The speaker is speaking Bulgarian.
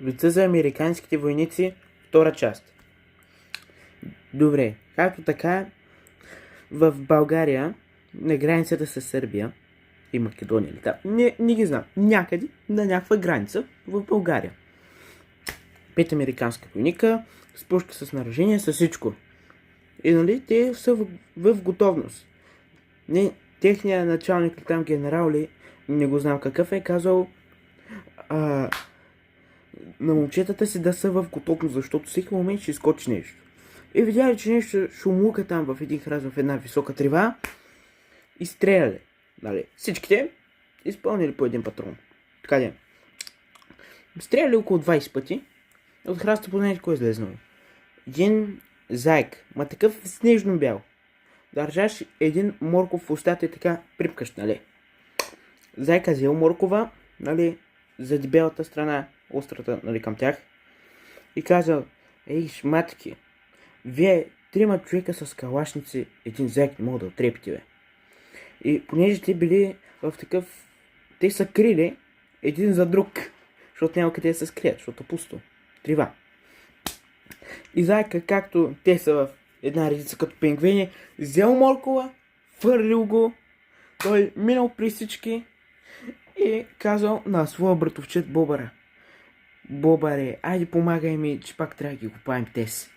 Вица за американските войници, втора част. Добре, както така, в България, на границата с Сърбия и Македония, не ги знам, някъде на някаква граница в България. 5 американска войника, с пушка, с снаряжение, с всичко. И нали, те са в готовност. Техният началник, там генерал ли, не го знам какъв е, казал на момчетата си да са в готовност, защото всеки момент ще изкочи нещо. И видяли, че нещо шумука там в един храз, в една висока трива и стреляли. Нали? Всичките изпълнили по един патрон. Така де. Стреляли около 20 пъти. От храста познайте кой е излезнал. Един заек, ма такъв снежно бял. Държаш един морков в устата и така припкащ, нали? Зайка взел моркова, нали, за дебелата страна, острата, нали, към тях. И казал, ей, шматки, вие 3 човека с калашници, един зайк не мога да отрепите, бе. И понеже те били в такъв... Те са крили един за друг, защото няма къде да се скрият, защото пусто. Трива. И зайка, както те са в една редица като пингвини, взел моркова, фърлил го, той минал при всички и казал на своя братовчет Бобъра: Бобъре, айде помагай ми, че пак трябва да ги купаем тез.